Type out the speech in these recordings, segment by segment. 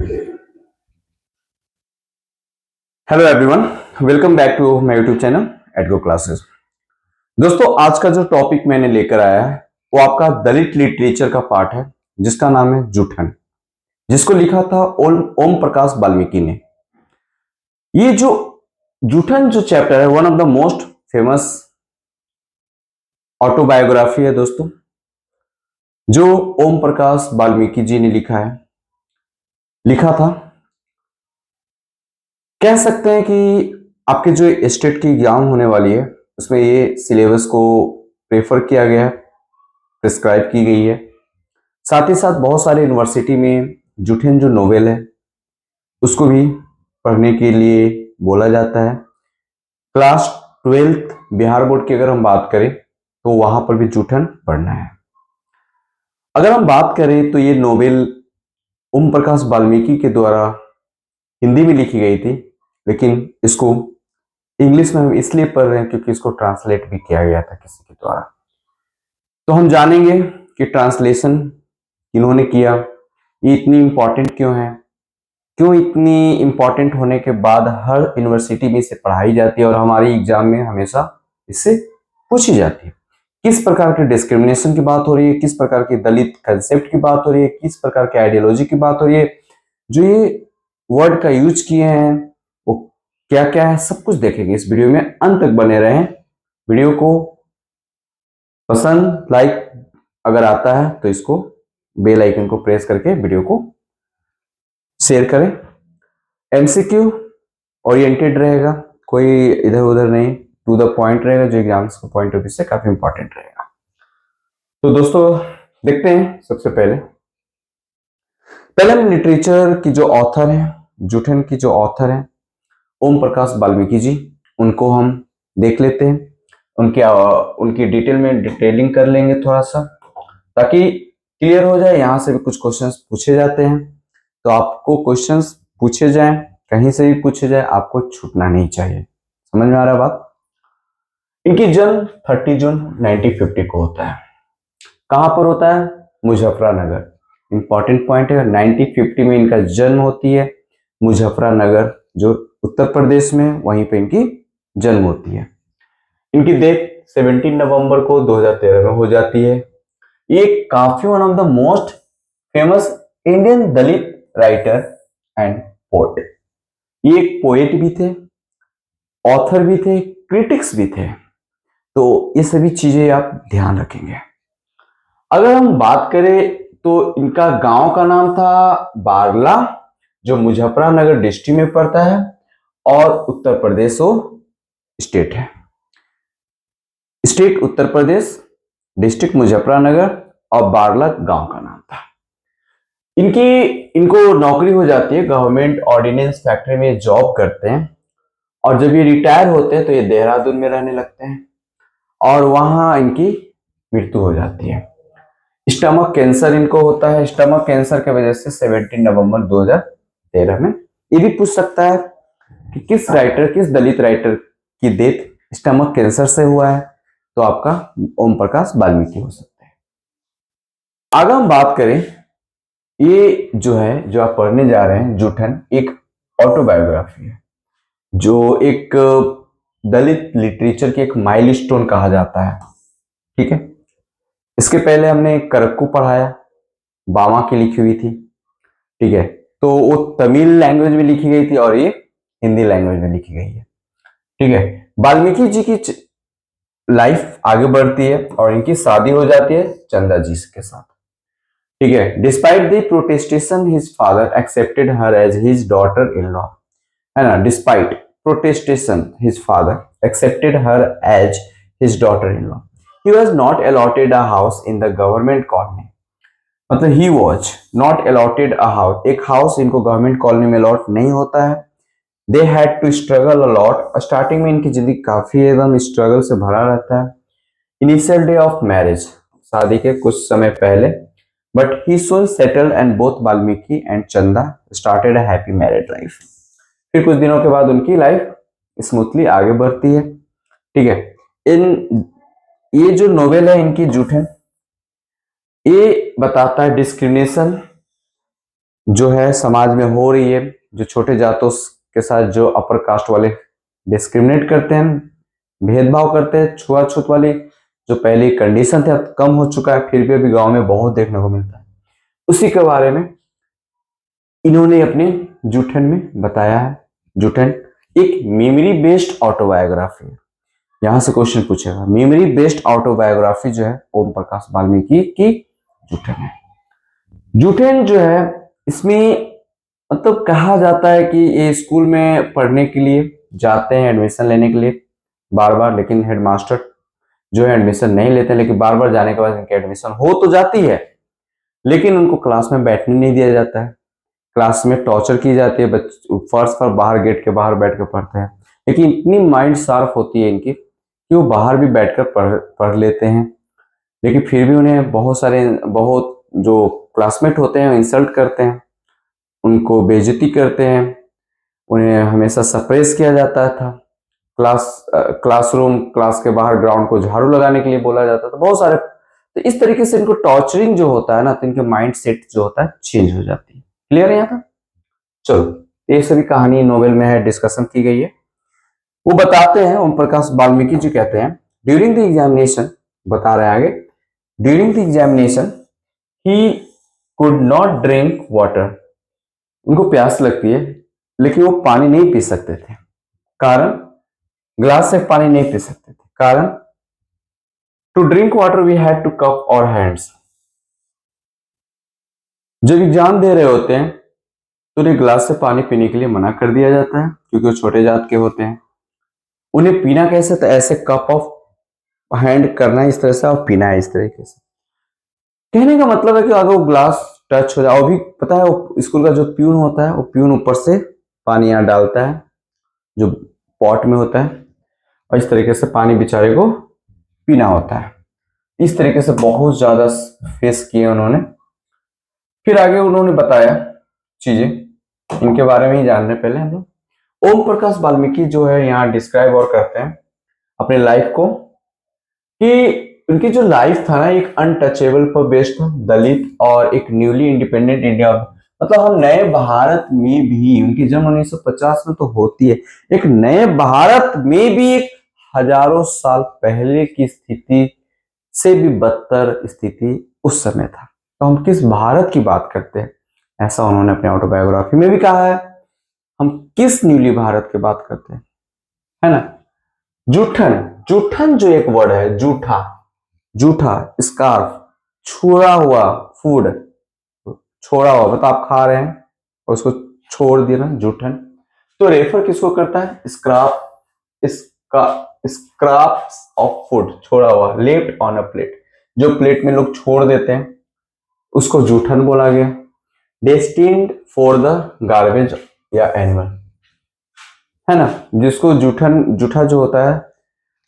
Hello everyone, welcome back to my YouTube channel Edgo classes. दोस्तों, आज का जो टॉपिक मैंने लेकर आया है वो आपका दलित लिटरेचर का पार्ट है, जिसका नाम है जूठन, जिसको लिखा था ओम प्रकाश वाल्मीकि ने। ये जो जूठन जो चैप्टर है, one of the most famous autobiography है दोस्तों, जो ओम प्रकाश वाल्मीकि जी ने लिखा था। कह सकते हैं कि आपके जो स्टेट की एग्जाम होने वाली है उसमें ये सिलेबस को प्रेफर किया गया है, प्रिस्क्राइब की गई है। साथ ही साथ बहुत सारे यूनिवर्सिटी में जूठन जो नोवेल है उसको भी पढ़ने के लिए बोला जाता है। क्लास 12th बिहार बोर्ड की अगर हम बात करें तो वहां पर भी जूठन पढ़ना है। अगर हम बात करें तो ये नोवेल ओम प्रकाश वाल्मीकि के द्वारा हिंदी में लिखी गई थी, लेकिन इसको इंग्लिश में हम इसलिए पढ़ रहे हैं क्योंकि इसको ट्रांसलेट भी किया गया था किसी के द्वारा। तो हम जानेंगे कि ट्रांसलेशन इन्होंने किया, ये इतनी इंपॉर्टेंट क्यों है, क्यों इतनी इंपॉर्टेंट होने के बाद हर यूनिवर्सिटी में इसे पढ़ाई जाती है और हमारे एग्जाम में हमेशा इससे पूछी जाती है। किस प्रकार के डिस्क्रिमिनेशन की बात हो रही है, किस प्रकार की दलित कंसेप्ट की बात हो रही है, किस प्रकार की आइडियोलॉजी की बात हो रही है, जो ये वर्ड का यूज किए हैं वो क्या क्या है, सब कुछ देखेंगे इस वीडियो में। अंत तक बने रहें। वीडियो को पसंद लाइक अगर आता है तो इसको बेल आइकन को प्रेस करके वीडियो को शेयर करें। एमसीक्यू ओरिएंटेड रहेगा, कोई इधर उधर नहीं, टू द पॉइंट रहेगा, जो एग्जाम्स के पॉइंट ऑफ व्यू से काफी इंपॉर्टेंट रहेगा। तो दोस्तों देखते हैं। सबसे पहले हम लिटरेचर की जो ऑथर है, जूठन की जो ऑथर है ओम प्रकाश वाल्मीकि जी, उनको हम देख लेते हैं। उनकी डिटेल में डिटेलिंग कर लेंगे थोड़ा सा, ताकि क्लियर हो जाए। यहाँ से भी कुछ क्वेश्चंस पूछे जाते हैं, तो आपको क्वेश्चंस पूछे जाएं, कहीं से भी पूछे जाए, आपको छूटना नहीं चाहिए। समझ में आ रहा है बात? इनकी जन्म 30 जून 1950 को होता है। कहां पर होता है? मुजफ्फरनगर। इंपॉर्टेंट पॉइंट है, 1950 में इनका जन्म होती है। मुजफ्फरनगर जो उत्तर प्रदेश में, वहीं पे इनकी जन्म होती है। इनकी डेथ 17 नवंबर को 2013 में हो जाती है। ये काफी one of the most famous Indian Dalit writer and poet. ये एक पोएट भी थे, ऑथर भी थे, क्रिटिक्स भी थे। तो ये सभी चीजें आप ध्यान रखेंगे। अगर हम बात करें तो इनका गांव का नाम था बारला, जो मुजफ्फरनगर डिस्ट्रिक्ट में पड़ता है, और उत्तर प्रदेश वो स्टेट है। स्टेट उत्तर प्रदेश, डिस्ट्रिक्ट मुजफ्फरनगर, और बारला गांव का नाम था। इनको नौकरी हो जाती है, गवर्नमेंट ऑर्डिनेंस फैक्ट्री में जॉब करते हैं, और जब ये रिटायर होते हैं तो ये देहरादून में रहने लगते हैं, और वहां इनकी मृत्यु हो जाती है। स्टमक कैंसर इनको होता है। स्टमक कैंसर की वजह से 17 नवंबर 2013 में। ये भी पूछ सकता है कि किस दलित राइटर की डेथ स्टमक कैंसर से हुआ है, तो आपका ओम प्रकाश वाल्मीकि हो सकते हैं। आगे हम बात करें, ये जो है, जो आप पढ़ने जा रहे हैं जूठन, एक ऑटोबायोग्राफी है, जो एक दलित लिटरेचर की एक माइलस्टोन कहा जाता है। ठीक है, इसके पहले हमने करक्कू पढ़ाया, बामा की लिखी हुई थी। ठीक है, तो वो तमिल लैंग्वेज में लिखी गई थी और ये हिंदी लैंग्वेज में लिखी गई है। ठीक है, वाल्मीकि जी की लाइफ आगे बढ़ती है और इनकी शादी हो जाती है चंदा जी के साथ। ठीक है, despite the protestation his father accepted her as his daughter in law, है ना। Despite protestation his father accepted her as his daughter in law. He was not allotted a house in the government colony, मतलब he was not allotted a house, एक house इनको government colony में allot नहीं होता है। They had to struggle a lot, starting में इनकी जिंदगी काफी एकदम स्ट्रगल से भरा रहता है। इनिशियल डे ऑफ मैरिज, शादी के कुछ समय पहले, but he soon settled and both Valmiki and Chanda started a happy married life. फिर कुछ दिनों के बाद उनकी लाइफ स्मूथली आगे बढ़ती है। ठीक है, ये जो नोवेल है इनकी जूठन, ये बताता है डिस्क्रिमिनेशन जो है समाज में हो रही है, जो छोटे जातों के साथ जो अपर कास्ट वाले डिस्क्रिमिनेट करते हैं, भेदभाव करते हैं, छुआछूत वाली जो पहले कंडीशन थे अब कम हो चुका है, फिर भी अभी गांव में बहुत देखने को मिलता है। उसी के बारे में इन्होंने अपने जूठन में बताया है। जूठन एक मेमोरी बेस्ड ऑटोबायोग्राफी है। यहां से क्वेश्चन पूछेगा, मेमोरी बेस्ड ऑटोबायोग्राफी जो है ओम प्रकाश वाल्मीकि की जूठन है। जूठन जो है इसमें मतलब कहा जाता है कि ये स्कूल में पढ़ने के लिए जाते हैं एडमिशन लेने के लिए बार बार, लेकिन हेडमास्टर जो है एडमिशन नहीं लेते, लेकिन बार बार जाने के बाद इनकी एडमिशन हो तो जाती है, लेकिन उनको क्लास में बैठने नहीं दिया जाता है। क्लास में टॉर्चर की जाती है, फर्श पर बाहर गेट के बाहर बैठ कर पढ़ते हैं। लेकिन इतनी माइंड शार्प होती है इनकी कि वो बाहर भी बैठकर पढ़ लेते हैं। लेकिन फिर भी उन्हें बहुत जो क्लासमेट होते हैं इंसल्ट करते हैं, उनको बेइज्जती करते हैं, उन्हें हमेशा सप्रेस किया जाता था। क्लासरूम क्लास के बाहर ग्राउंड को झाड़ू लगाने के लिए बोला जाता था, बहुत सारे। तो इस तरीके से इनको टॉर्चरिंग जो होता है ना, तो इनके माइंड सेट जो होता है चेंज हो जाती है। क्लियर है यहाँ तक? चलो, ये सभी कहानी नोवेल में है, डिस्कशन की गई है। वो बताते हैं, ओम प्रकाश वाल्मीकि जी कहते हैं, ड्यूरिंग द एग्जामिनेशन, बता रहे हैं आगे, during the examination he could not drink water. उनको प्यास लगती है लेकिन वो पानी नहीं पी सकते थे। कारण, ग्लास से पानी नहीं पी सकते थे। कारण, to drink water we had two cup और हैंड्स। जब एग्जाम दे रहे होते हैं तो उन्हें ग्लास से पानी पीने के लिए मना कर दिया जाता है, क्योंकि वो छोटे जात के होते हैं। उन्हें पीना कैसे? तो ऐसे कप ऑफ हैंड करना है इस तरह से और पीना है इस तरीके से। कहने का मतलब है कि अगर वो ग्लास टच हो जाए, वो भी पता है, वो स्कूल का जो प्यून होता है, वो प्यून ऊपर से पानी यहाँ डालता है जो पॉट में होता है, और इस तरीके से पानी बेचारे को पीना होता है। इस तरीके से बहुत ज्यादा फेस किए उन्होंने। फिर आगे उन्होंने बताया चीजें, इनके बारे में ही जान रहे पहले हम लोग। ओम प्रकाश वाल्मीकि जो है यहाँ डिस्क्राइब और करते हैं अपने लाइफ को, कि उनकी जो लाइफ था ना एक अनटचेबल पर बेस्ड था, दलित और एक न्यूली इंडिपेंडेंट इंडिया। मतलब हम नए भारत में भी, उनकी जन्म 1950 में तो होती है, एक नए भारत में भी एक हजारों साल पहले की स्थिति से भी बदतर स्थिति उस समय था। तो हम किस भारत की बात करते हैं, ऐसा उन्होंने अपने ऑटोबायोग्राफी में भी कहा है। हम किस न्यूली भारत की बात करते हैं, है ना। जूठन, जूठन जो एक वर्ड है, जूठा, जूठा, स्कार्फ, छुड़ा हुआ फूड, छोड़ा हुआ मतलब आप खा रहे हैं और उसको छोड़ दिया ना, जूठन। तो रेफर किसको करता है? स्क्रैप, इसका स्क्रैप्स ऑफ फूड, छोड़ा हुआ, लेफ्ट ऑन अ प्लेट, जो प्लेट में लोग छोड़ देते हैं उसको जूठन बोला गया। डेस्टिन्ड फॉर द गार्बेज या एनिमल, है ना, जिसको जूठन, जूठा जो होता है,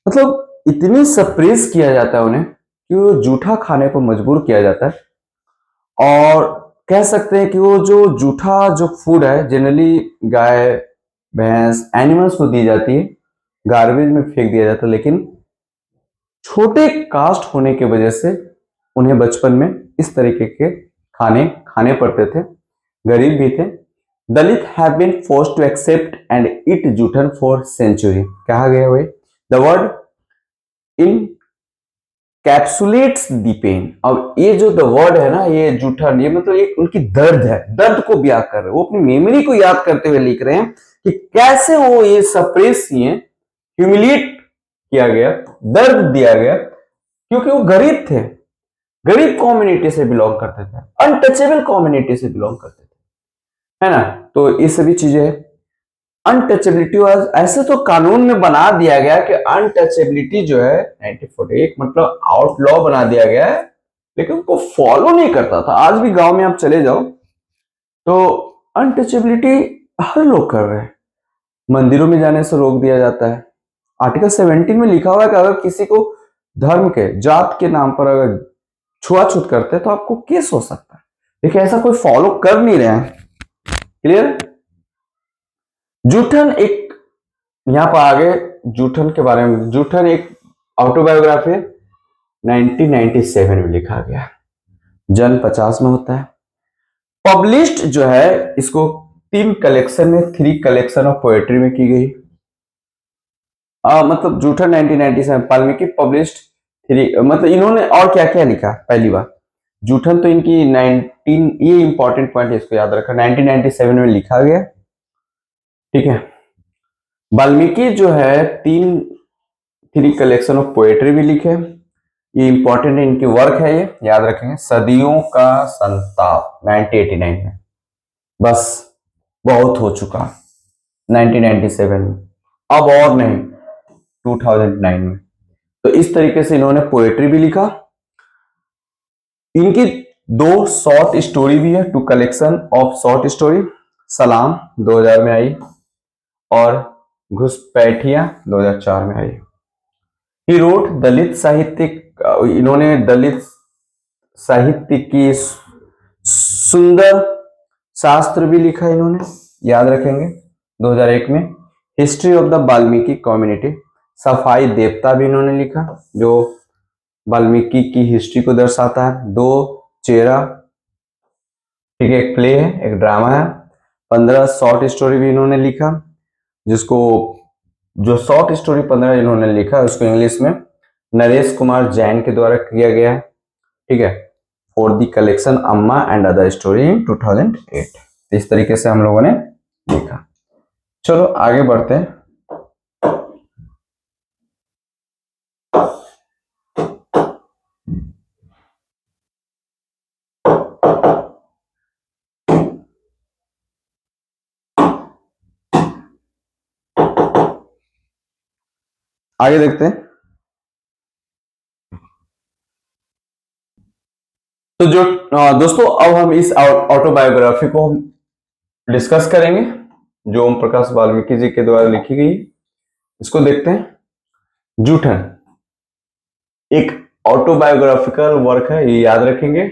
मतलब इतनी सप्रेस किया जाता है उन्हें कि वो जूठा खाने पर मजबूर किया जाता है। और कह सकते हैं कि वो जो जूठा जो फूड है जनरली गाय भैंस एनिमल्स को दी जाती है, गार्बेज में फेंक दिया जाता है। लेकिन छोटे कास्ट होने की वजह से उन्हें बचपन में इस तरीके के खाने खाने पड़ते थे, गरीब भी थे। Dalit have been forced to accept and eat Joothan for century, कहा गया हुए the word encapsulates the pain. अब ये जो द वर्ड है ना, ये जूठन, ये मतलब एक उनकी दर्द है, दर्द को बयां कर रहे हैं, वो अपनी मेमोरी को याद करते हुए लिख रहे हैं कि कैसे वो ये सप्रेस किए, ह्यूमिलिएट किया गया, दर्द दिया गया, क्योंकि वो गरीब थे, गरीब कम्युनिटी से बिलोंग करते थे, अनटचेबल कम्युनिटी से बिलोंग करते थे, है ना। तो ये सभी चीजें, अनटचेबिलिटी ऐसे तो कानून में बना दिया गया कि अनटचेबिलिटी जो है 1948 मतलब आउटलॉ बना दिया गया है, लेकिन उनको फॉलो नहीं करता था। आज भी गांव में आप चले जाओ तो अनटचेबिलिटी हर लोग कर रहे हैं। मंदिरों में जाने से रोक दिया जाता है। आर्टिकल 17 में लिखा हुआ है कि अगर किसी को धर्म के जात के नाम पर अगर छुआछूत करते हैं तो आपको केस हो सकता है, लेकिन ऐसा कोई फॉलो कर नहीं रहे हैं। क्लियर? जूठन एक, यहाँ पर आगे जूठन के बारे में, जूठन एक ऑटोबायोग्राफी 1997 में लिखा गया, जन्म 50 में होता है। पब्लिश्ड जो है इसको 3 कलेक्शन में, 3 कलेक्शन ऑफ पोएट्री में की गई। मतलब जूठन 1997, वाल्मीकि पब्लिश्ड 3, मतलब इन्होंने और क्या क्या लिखा। पहली बार जूठन तो इनकी 19, ये इंपॉर्टेंट पॉइंट है, इसको याद रखा, 1997 में लिखा गया, ठीक है। वाल्मीकि जो है 3 कलेक्शन ऑफ पोएट्री भी लिखे, ये इंपॉर्टेंट है, इनकी वर्क है, ये याद रखेंगे। सदियों का संताप 1989 में, बस बहुत हो चुका 1997 में, अब और नहीं 2009 में। तो इस तरीके से इन्होंने पोएट्री भी लिखा। इनकी 2 शॉर्ट स्टोरी भी है, 2 कलेक्शन ऑफ शॉर्ट स्टोरी। सलाम 2000 में आई और घुसपैठिया 2004 में आई। ही रोट दलित साहित्यिक, इन्होंने दलित साहित्य की सुंदर शास्त्र भी लिखा इन्होंने, याद रखेंगे 2001 में। History of the Valmiki community, सफाई देवता भी इन्होंने लिखा, जो वाल्मीकि की हिस्ट्री को दर्शाता है। 2 चेहरा, ठीक है, एक प्ले है, एक ड्रामा है। 15 शॉर्ट स्टोरी भी इन्होंने लिखा, जिसको जो शॉर्ट स्टोरी 15 इन्होंने लिखा उसको इंग्लिश में नरेश कुमार जैन के द्वारा किया गया है, ठीक है, फॉर द कलेक्शन अम्मा एंड अदर स्टोरी इन 2008। इस तरीके से हम लोगों ने लिखा। चलो आगे बढ़ते हैं। आगे देखते हैं। तो जो दोस्तों, अब हम इस ऑटोबायोग्राफी को हम डिस्कस करेंगे, जो ओम प्रकाश वाल्मीकि जी के द्वारा लिखी गई। इसको देखते हैं। जूठन एक ऑटोबायोग्राफिकल वर्क है, ये याद रखेंगे।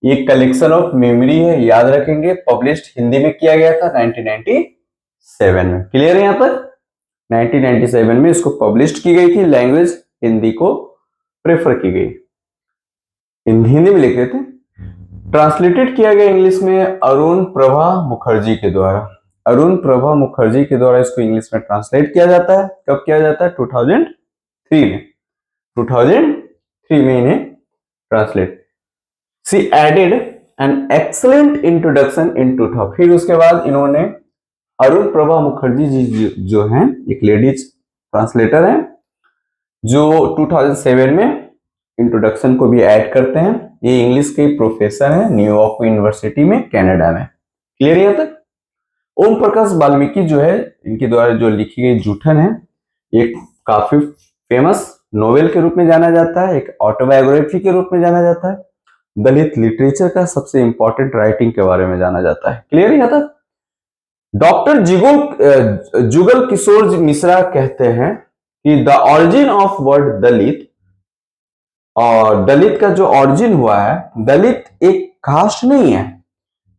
ये कलेक्शन ऑफ मेमोरी है, याद रखेंगे। पब्लिश्ड हिंदी में किया गया था 1997 में। क्लियर है? यहां पर 1997 में इसको पब्लिश्ड की गई थी। लैंग्वेज हिंदी को प्रेफर की गई, हिंदी में लिखे थे। ट्रांसलेटेड किया गया इंग्लिश में अरुण प्रभा मुखर्जी के द्वारा। अरुण प्रभा मुखर्जी के द्वारा इसको इंग्लिश में ट्रांसलेट किया जाता है। कब किया जाता है? 2003 में। 2003 में इन्हें translate. She added an excellent introduction in 2000। फिर उसके बाद इन्होंने, अरुण प्रभा मुखर्जी जी जो हैं, एक लेडीज ट्रांसलेटर हैं, जो 2007 में इंट्रोडक्शन को भी ऐड करते हैं। ये इंग्लिश के प्रोफेसर हैं न्यूयॉर्क यूनिवर्सिटी में, कनाडा में। क्लियर है तक? ओम प्रकाश वाल्मीकि जो है, इनके द्वारा जो लिखी गई जूठन है, एक काफी फेमस नोवेल के रूप में जाना जाता है, एक ऑटोबायोग्राफी के रूप में जाना जाता है, दलित लिटरेचर का सबसे इंपॉर्टेंट राइटिंग के बारे में जाना जाता है। क्लियर है तक? डॉक्टर जुगल किशोर मिश्रा कहते हैं कि द ऑरिजिन ऑफ वर्ड दलित, और दलित का जो ऑरिजिन हुआ है, दलित एक कास्ट नहीं है,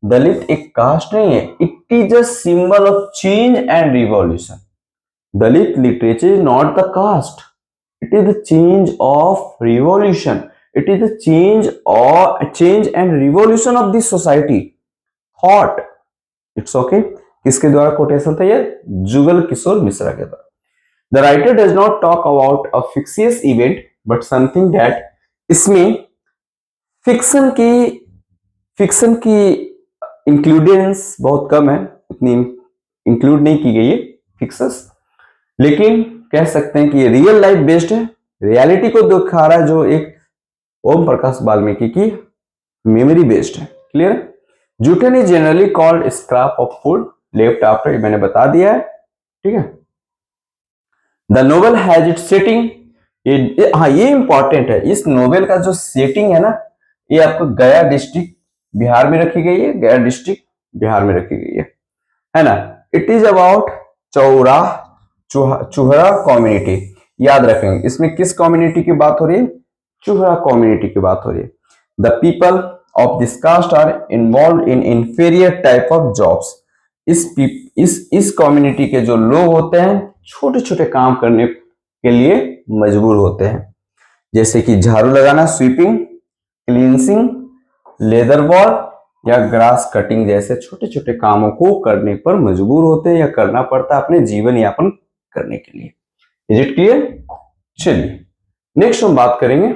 दलित एक कास्ट नहीं है, it is a symbol of change and revolution. Dalit literature is not the caste, it is the change of revolution, it is the change and revolution of this society thought. It's okay. किसके द्वारा quotation था ये? जुगल किशोर मिश्रा के द्वारा। The writer does not talk about a फिक्सियस event but something that, इसमें fiction की इंक्लूडेंस बहुत कम है, इतनी इंक्लूड नहीं की गई है फिक्सस, लेकिन कह सकते हैं कि ये रियल लाइफ बेस्ड है, रियलिटी को दिखा रहा है, जो एक ओम प्रकाश वाल्मीकि की मेमोरी बेस्ड है। Clear? Joothan is generally called scrap of food left after, मैंने बता दिया है, ठीक है। The novel has it setting, हाँ ये इंपॉर्टेंट है, इस नोवेल का जो सेटिंग है ना, ये आपको गया डिस्ट्रिक्ट बिहार में रखी गई है, गया डिस्ट्रिक्ट बिहार में रखी गई है ना। इट इज अबाउट चूहरा कम्युनिटी, याद रखेंगे। इसमें किस कम्युनिटी की बात हो रही है? चूहरा कम्युनिटी की बात हो रही है। The people of this caste are involve in inferior type of jobs. इस कम्युनिटी के जो लोग होते हैं, छोटे छोटे काम करने के लिए मजबूर होते हैं, जैसे कि झाड़ू लगाना, स्वीपिंग, क्लींसिंग, लेदर वर्क, या ग्रास कटिंग जैसे छोटे छोटे कामों को करने पर मजबूर होते हैं या करना पड़ता है अपने जीवन यापन करने के लिए। Is it clear? चलिए नेक्स्ट हम बात करेंगे,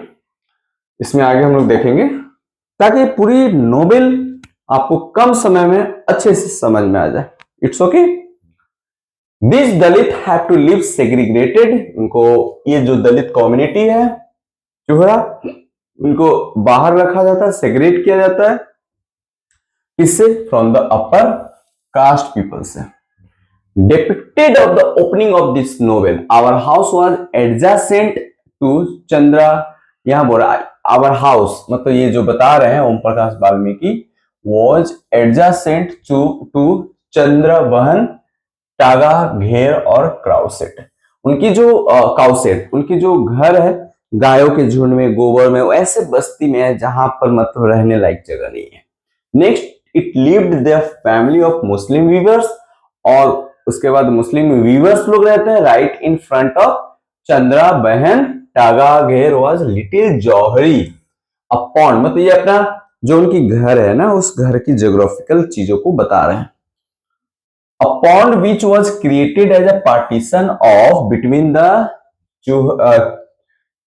इसमें आगे हम लोग देखेंगे ताकि पूरी नोबेल आपको कम समय में अच्छे से समझ में आ जाए। It's okay. This Dalit have to live segregated, उनको ये जो दलित कम्युनिटी है चूहरा, उनको बाहर रखा जाता है, सेग्रेट किया जाता है। किससे? From the upper caste people से। Depicted of the opening of this novel, our house was adjacent to Chandra. यहां बोल रहा है our house, मतलब ये जो बता रहे हैं ओम Prakash Valmiki, was adjacent to चंद्र बहन, टागा, घेर और क्राउसेट। उनकी जो काउसेट, उनकी जो घर है गायों के झुंड में, गोबर में, ऐसे बस्ती में है जहां पर मतलब रहने लायक जगह नहीं है। Next, it lived there family of Muslim weavers, और उसके बाद मुस्लिम वीवर्स लोग रहते हैं right in front of Chandra बहन, टागा, घेर वाज लिटिल जौहरी अपॉन, मतलब ये अपना जो उनकी घर है ना, उस घर की ज्योग्राफिकल चीजों को बता रहे हैं। A pond which was created as a partition of between the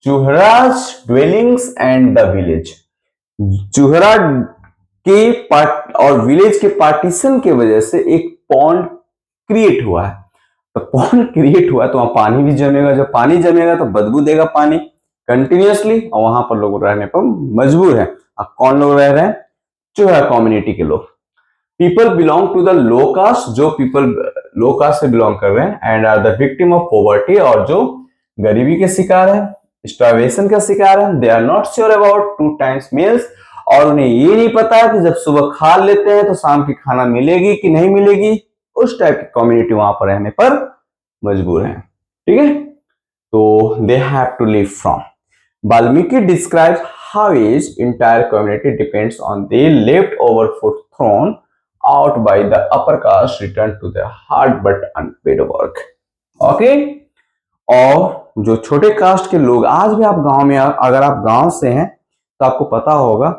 Chuhra's dwellings and the village। चूहरा के पार्ट और विलेज के पार्टीशन के वजह से एक पॉन्ड क्रिएट हुआ है। तो पॉन्ड क्रिएट हुआ तो वहां पानी भी जमेगा, जब पानी जमेगा तो बदबू देगा पानी कंटिन्यूअसली, और वहां पर लोग रहने पर मजबूर है। अब कौन लोग रह रहे हैं? चूहरा कम्युनिटी के लोग। People belong to the low caste, जो पीपल लो कास्ट से बिलोंग कर रहे हैं, and are the victim of poverty, और जो गरीबी के शिकार है, स्टार्वेशन का शिकार है। They are not sure about 2 times meals, और उन्हें ये नहीं पता कि जब सुबह खा लेते हैं तो शाम की खाना मिलेगी कि नहीं मिलेगी। उस टाइप की कम्युनिटी वहां पर रहने पर मजबूर है। ठीक है, तो they have to live from. Valmiki describes how his entire community depends on the left over food thrown out by the upper caste return to their hard but unpaid work। Okay, और जो छोटे कास्ट के लोग, आज भी आप गांव में, अगर आप गांव से हैं तो आपको पता होगा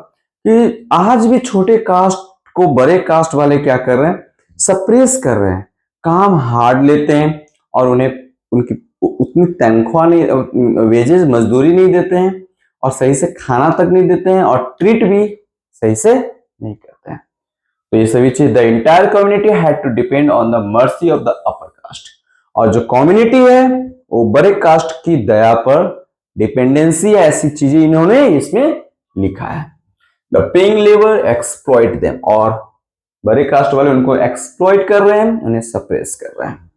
कि आज भी छोटे कास्ट को बड़े कास्ट वाले क्या कर रहे हैं? सप्रेस कर रहे हैं, काम हार्ड लेते हैं, और उन्हें उनकी उतनी तनख्वाह नहीं, वेजेस, मजदूरी नहीं देते हैं, और सही से खाना तक नहीं देते हैं, और ट्रीट भी सही से नहीं करते हैं। तो ये सभी चीज, the entire community had to depend on the mercy of the upper caste, और जो कम्युनिटी है वो बड़े कास्ट की दया पर डिपेंडेंसी, ऐसी चीजें इन्होंने इसमें लिखा है। The paying labour exploit them, और बड़े कास्ट वाले उनको एक्सप्लॉइट कर रहे हैं, उन्हें सप्रेस कर रहे हैं।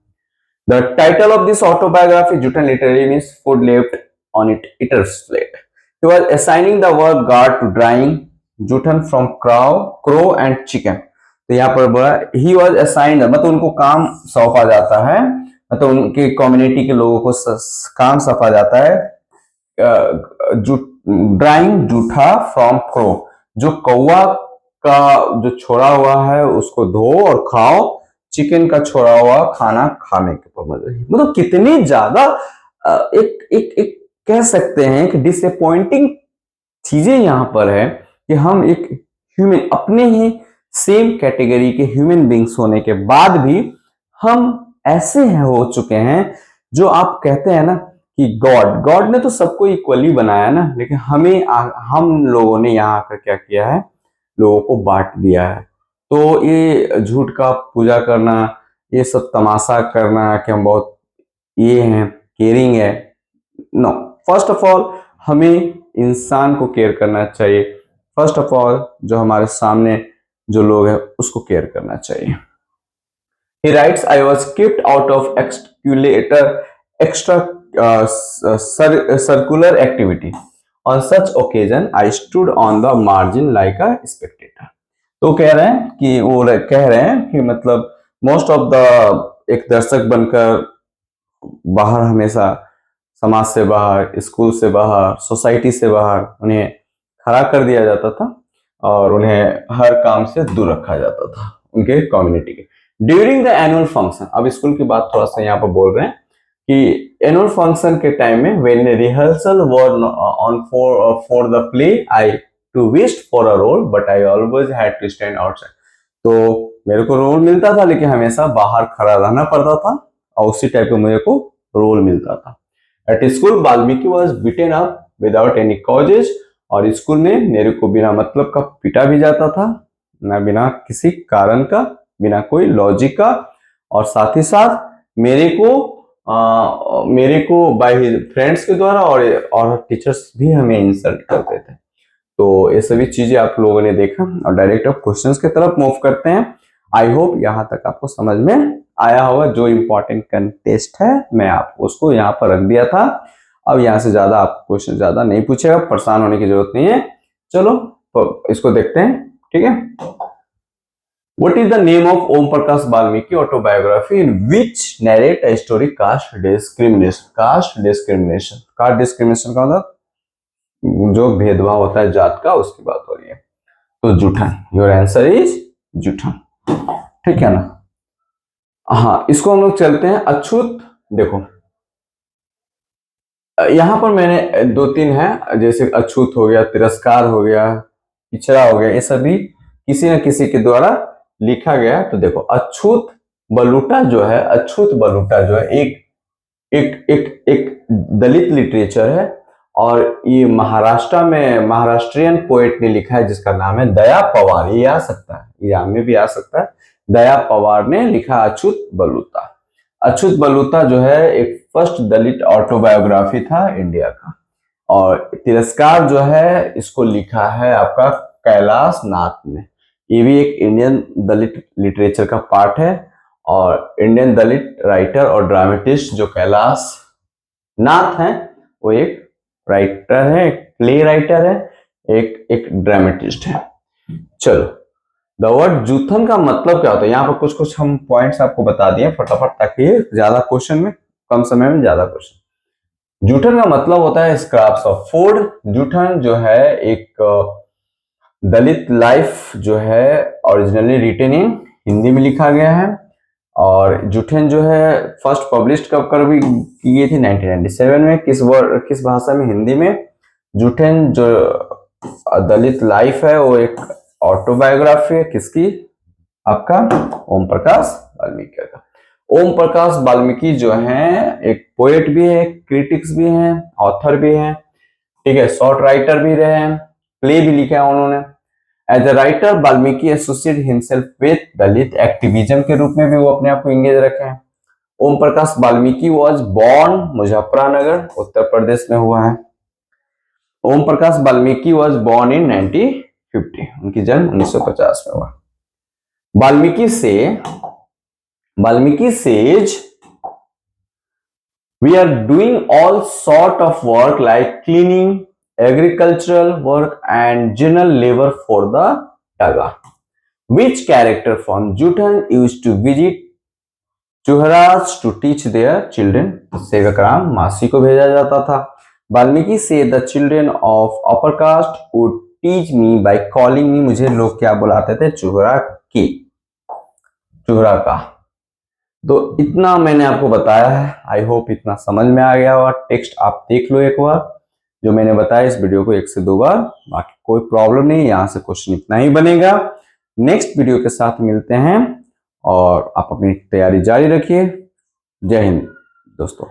The title of this autobiography, Joothan literary means food left on it eaters plate. He was assigning the work guard to drawing Joothan from crow and chicken. तो यहाँ पर बोला ही वॉज असाइंड, मतलब उनको काम सौंपा जाता है, मतलब उनके कम्युनिटी के लोगों को काम सौंपा जाता है ड्राइंग जूठा फ्रॉम क्रो, जो कौवा का जो छोड़ा हुआ है उसको धो और खाओ, चिकन का छोड़ा हुआ खाना खाने के पर मतलब कितनी ज्यादा एक एक एक कह सकते हैं कि डिसअपॉइंटिंग चीजें यहाँ पर है कि हम एक ह्यूमन, अपने ही सेम कैटेगरी के ह्यूमन बींग्स होने के बाद भी हम ऐसे हो चुके हैं, जो आप कहते हैं ना कि गॉड ने तो सबको इक्वली बनाया ना, लेकिन हम लोगों ने यहाँ आकर क्या किया है? लोगों को बांट दिया है। तो ये झूठ का पूजा करना, ये सब तमाशा करना कि हम बहुत ये हैं, केयरिंग है, नो। फर्स्ट ऑफ ऑल हमें इंसान को केयर करना चाहिए। फर्स्ट ऑफ ऑल जो हमारे सामने जो लोग हैं उसको केयर करना चाहिए। He writes, I was kept out of extra circular activity. On such occasion, I stood on the margin like a spectator। तो कह रहे हैं कि वो कह रहे हैं कि मतलब मोस्ट ऑफ द, एक दर्शक बनकर बाहर, हमेशा समाज से बाहर, स्कूल से बाहर, सोसाइटी से बाहर उन्हें खड़ा कर दिया जाता था, और उन्हें हर काम से दूर रखा जाता था उनके कम्युनिटी के। ड्यूरिंग द एनुअल फंक्शन, अब स्कूल की बात थोड़ा सा यहाँ पर बोल रहे हैं कि एनुअल फंक्शन के टाइम में when rehearsal were on for the play, I to wish for a role, but I always had to stand outside. तो मेरे को रोल मिलता था लेकिन हमेशा बाहर खड़ा रहना पड़ता था और उसी टाइप का मेरे को रोल मिलता था। At school Valmiki was beaten up without any causes, और स्कूल में मेरे को बिना मतलब का पीटा भी जाता था, ना बिना किसी कारण का, बिना कोई लॉजिक का, और साथ ही साथ मेरे को बाय हिज फ्रेंड्स के द्वारा और टीचर्स भी हमें इंसल्ट करते थे। तो ये सभी चीजें आप लोगों ने देखा और डायरेक्ट अब क्वेश्चंस की तरफ मूव करते हैं। आई होप यहाँ तक आपको समझ में आया होगा। जो इम्पोर्टेंट कंटेस्ट है मैं आपको उसको यहाँ पर रख दिया था। अब यहाँ से ज्यादा आपको क्वेश्चन ज्यादा नहीं पूछेगा, परेशान होने की जरूरत नहीं है। चलो तो इसको देखते हैं, ठीक है। What is the name of Om Prakash Valmiki autobiography in which narrate a story caste discrimination? Caste discrimination का मतलब जो भेदभाव होता है जात का, उसकी बात हो रही है। तो जूठन, योर आंसर इज जूठन, ठीक है ना। हाँ, इसको हम लोग चलते हैं अछूत। देखो यहां पर मैंने 2-3 है, जैसे अछूत हो गया, तिरस्कार हो गया, पिछड़ा हो गया, ये सभी किसी न किसी के द्वारा लिखा गया। तो देखो अछूत बलूटा जो है, अछूत बलूटा जो है एक एक एक एक दलित लिटरेचर है, और ये महाराष्ट्र में महाराष्ट्रियन पोएट ने लिखा है जिसका नाम है दया पवार। ये आ सकता है, एग्जाम में भी आ सकता है। दया पवार ने लिखा अछूत बलूता। अछूत बलूता जो है एक फर्स्ट दलित ऑटोबायोग्राफी था इंडिया का। और तिरस्कार जो है इसको लिखा है आपका कैलाश नाथ ने। ये भी एक इंडियन दलित लिटरेचर का पार्ट है, और इंडियन दलित राइटर और ड्रामेटिस्ट जो कैलाश नाथ हैं वो एक राइटर है, एक प्ले राइटर है, एक ड्रामेटिस्ट है। चलो, द वर्ड जूथन का मतलब क्या होता है, यहाँ पर कुछ कुछ हम पॉइंट्स आपको बता दिए फटाफट, ताकि ज्यादा क्वेश्चन में कम समय में ज्यादा क्वेश्चन। जूठन का मतलब होता है स्क्रैप्स ऑफ फूड। जूठन जो है एक दलित लाइफ जो है ओरिजिनली रिटन इन हिंदी में लिखा गया है। और जूठन जो है फर्स्ट पब्लिश कब कर भी की गई थी 1997 में। किस भाषा में? हिंदी में। जूठन जो दलित लाइफ है वो एक ऑटोबायोग्राफी है, किसकी? आपका ओम प्रकाश वाल्मीकि का। ओम प्रकाश वाल्मीकि जो है एक पोएट भी है, क्रिटिक्स भी हैं, ऑथर भी हैं, ठीक है, शॉर्ट राइटर भी रहे हैं, प्ले भी लिखा है उन्होंने। As a writer Valmiki associate himself with Dalit activism के रूप में भी वो अपने आप को इंगेज रखे हैं। ओम प्रकाश वाल्मीकि वॉज बॉर्न मुजफ्फरनगर, उत्तर प्रदेश में हुआ है। ओम Prakash Valmiki was born in 1950, उनकी जन्म 1950 में हुआ। Valmiki says we are doing all sort of work like cleaning, agricultural work and general labor for the Taga. Which character from Joothon used to visit Chuharas to teach their children? Sevakram मासी को भेजा जाता था। वाल्मीकि से the children of upper caste would teach me by calling me, मुझे लोग क्या बुलाते थे? चुहरा की, चुहरा का। तो इतना मैंने आपको बताया है, आई होप इतना समझ में आ गया होगा। टेक्स्ट आप देख लो एक बार, जो मैंने बताया इस वीडियो को 1 से 2 बार, बाकी कोई प्रॉब्लम नहीं, यहाँ से क्वेश्चन इतना ही बनेगा। नेक्स्ट वीडियो के साथ मिलते हैं और आप अपनी तैयारी जारी रखिए। जय हिंद दोस्तों।